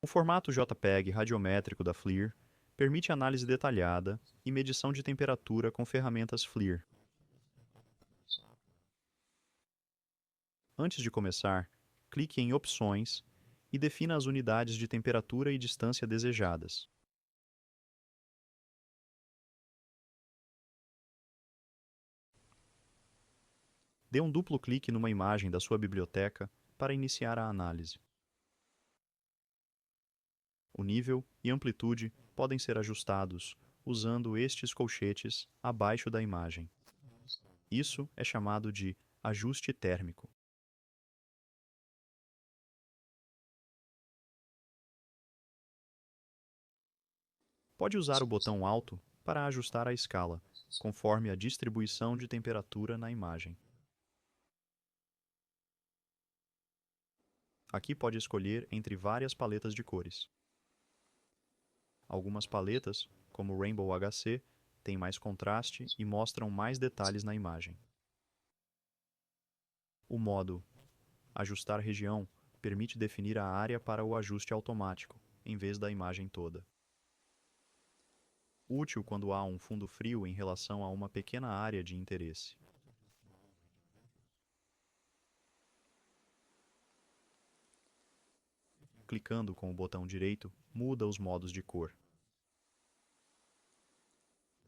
O formato JPEG radiométrico da FLIR permite análise detalhada e medição de temperatura com ferramentas FLIR. Antes de começar, clique em Opções e defina as unidades de temperatura e distância desejadas. Dê um duplo clique numa imagem da sua biblioteca para iniciar a análise. O nível e amplitude podem ser ajustados usando estes colchetes abaixo da imagem. Isso é chamado de ajuste térmico. Pode usar o botão alto para ajustar a escala, conforme a distribuição de temperatura na imagem. Aqui pode escolher entre várias paletas de cores. Algumas paletas, como o Rainbow HC, têm mais contraste e mostram mais detalhes na imagem. O modo Ajustar região permite definir a área para o ajuste automático, em vez da imagem toda. Útil quando há um fundo frio em relação a uma pequena área de interesse. Clicando com o botão direito, muda os modos de cor.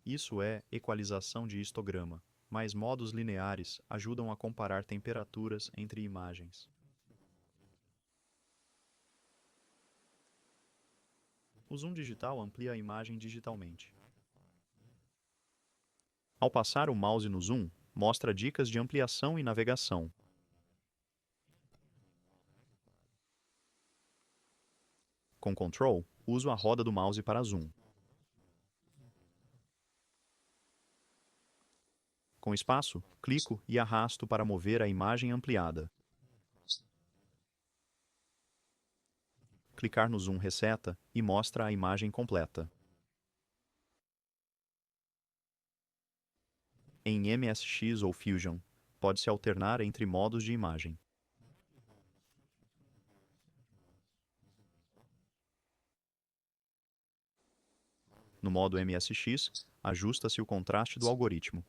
Isso é equalização de histograma, mas modos lineares ajudam a comparar temperaturas entre imagens. O zoom digital amplia a imagem digitalmente. Ao passar o mouse no zoom, mostra dicas de ampliação e navegação. Com Ctrl, uso a roda do mouse para zoom. Com espaço, clico e arrasto para mover a imagem ampliada. Clicar no zoom reseta e mostra a imagem completa. Em MSX ou Fusion, pode-se alternar entre modos de imagem. No modo MSX, ajusta-se o contraste do algoritmo.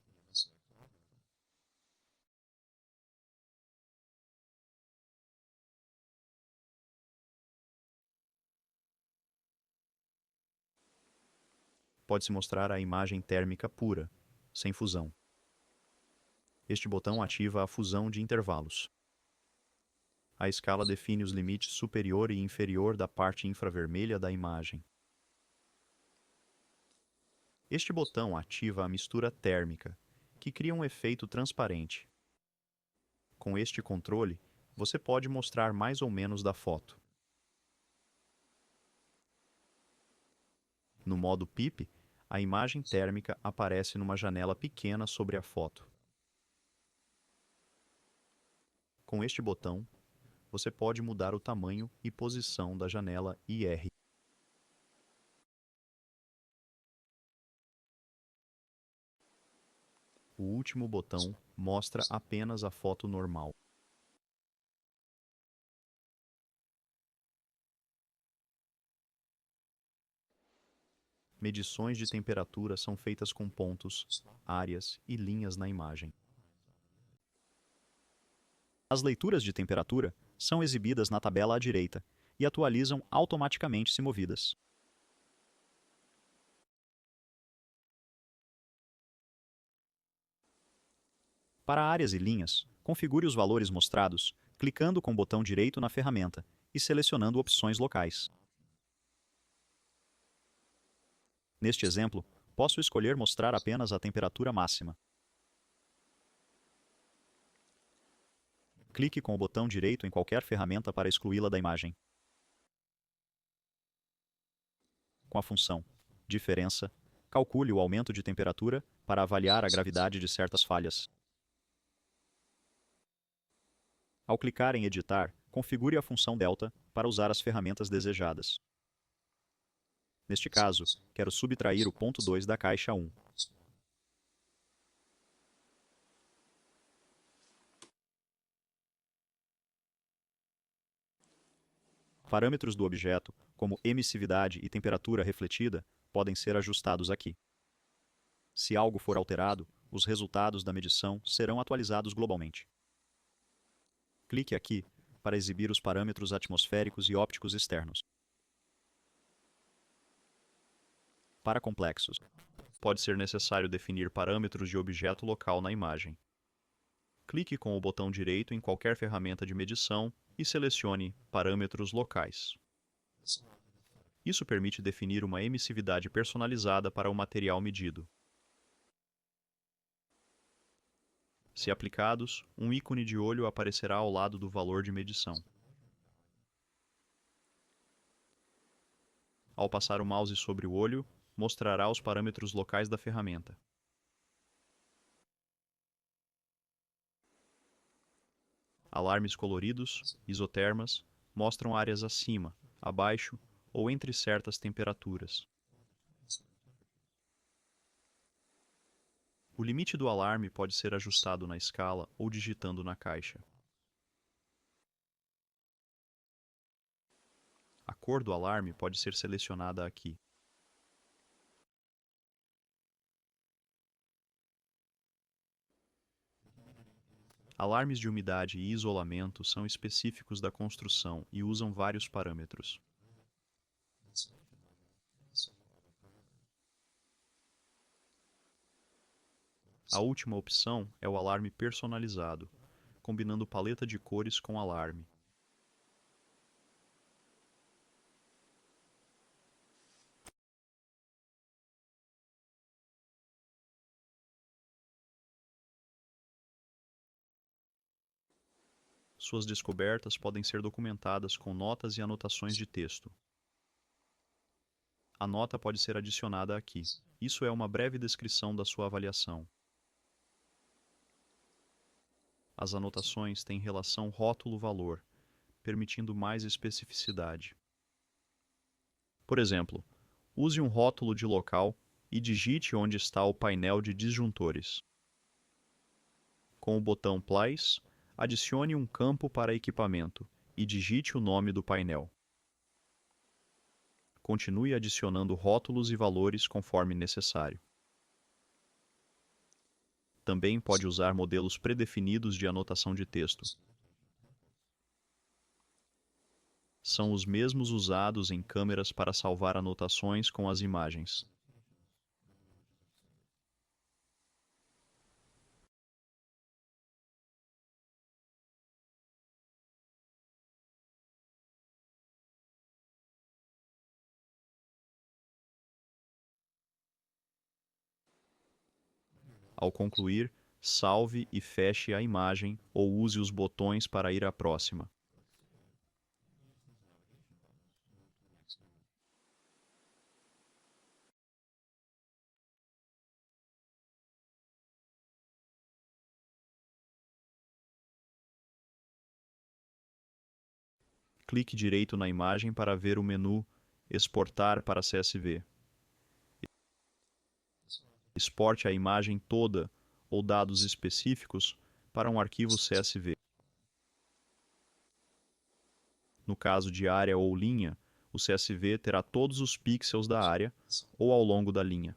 Pode-se mostrar a imagem térmica pura, sem fusão. Este botão ativa a fusão de intervalos. A escala define os limites superior e inferior da parte infravermelha da imagem. Este botão ativa a mistura térmica, que cria um efeito transparente. Com este controle, você pode mostrar mais ou menos da foto. No modo PIP, a imagem térmica aparece numa janela pequena sobre a foto. Com este botão, você pode mudar o tamanho e posição da janela IR. O último botão mostra apenas a foto normal. Medições de temperatura são feitas com pontos, áreas e linhas na imagem. As leituras de temperatura são exibidas na tabela à direita e atualizam automaticamente se movidas. Para áreas e linhas, configure os valores mostrados clicando com o botão direito na ferramenta e selecionando opções locais. Neste exemplo, posso escolher mostrar apenas a temperatura máxima. Clique com o botão direito em qualquer ferramenta para excluí-la da imagem. Com a função Diferença, calcule o aumento de temperatura para avaliar a gravidade de certas falhas. Ao clicar em Editar, configure a função delta para usar as ferramentas desejadas. Neste caso, quero subtrair o ponto 2 da caixa 1. Parâmetros do objeto, como emissividade e temperatura refletida, podem ser ajustados aqui. Se algo for alterado, os resultados da medição serão atualizados globalmente. Clique aqui para exibir os parâmetros atmosféricos e ópticos externos. Para complexos, pode ser necessário definir parâmetros de objeto local na imagem. Clique com o botão direito em qualquer ferramenta de medição e selecione Parâmetros locais. Isso permite definir uma emissividade personalizada para o material medido. Se aplicados, um ícone de olho aparecerá ao lado do valor de medição. Ao passar o mouse sobre o olho, mostrará os parâmetros locais da ferramenta. Alarmes coloridos, isotermas, mostram áreas acima, abaixo ou entre certas temperaturas. O limite do alarme pode ser ajustado na escala ou digitando na caixa. A cor do alarme pode ser selecionada aqui. Alarmes de umidade e isolamento são específicos da construção e usam vários parâmetros. A última opção é o alarme personalizado, combinando paleta de cores com alarme. Suas descobertas podem ser documentadas com notas e anotações de texto. A nota pode ser adicionada aqui. Isso é uma breve descrição da sua avaliação. As anotações têm relação rótulo-valor, permitindo mais especificidade. Por exemplo, use um rótulo de local e digite onde está o painel de disjuntores. Com o botão Place, adicione um campo para equipamento e digite o nome do painel. Continue adicionando rótulos e valores conforme necessário. Também pode usar modelos predefinidos de anotação de texto. São os mesmos usados em câmeras para salvar anotações com as imagens. Ao concluir, salve e feche a imagem ou use os botões para ir à próxima. Clique direito na imagem para ver o menu Exportar para CSV. Exporte a imagem toda ou dados específicos para um arquivo CSV. No caso de área ou linha, o CSV terá todos os pixels da área ou ao longo da linha.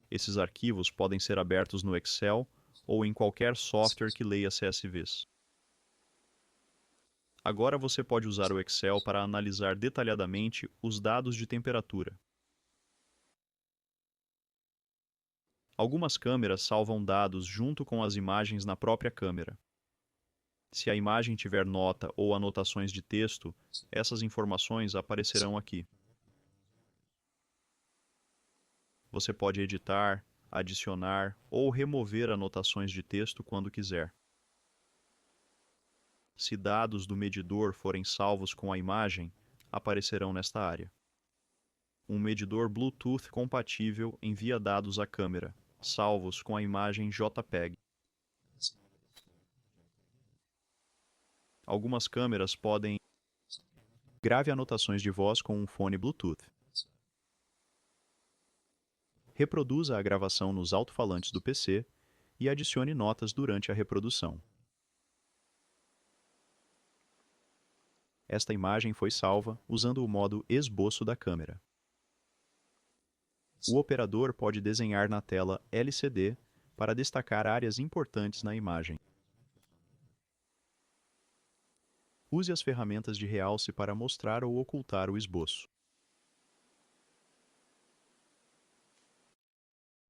Esses arquivos podem ser abertos no Excel ou em qualquer software que leia CSVs. Agora você pode usar o Excel para analisar detalhadamente os dados de temperatura. Algumas câmeras salvam dados junto com as imagens na própria câmera. Se a imagem tiver nota ou anotações de texto, essas informações aparecerão aqui. Você pode editar, adicionar ou remover anotações de texto quando quiser. Se dados do medidor forem salvos com a imagem, aparecerão nesta área. Um medidor Bluetooth compatível envia dados à câmera, salvos com a imagem JPEG. Algumas câmeras podem grave anotações de voz com um fone Bluetooth. Reproduza a gravação nos alto-falantes do PC e adicione notas durante a reprodução. Esta imagem foi salva usando o modo esboço da câmera. O operador pode desenhar na tela LCD para destacar áreas importantes na imagem. Use as ferramentas de realce para mostrar ou ocultar o esboço.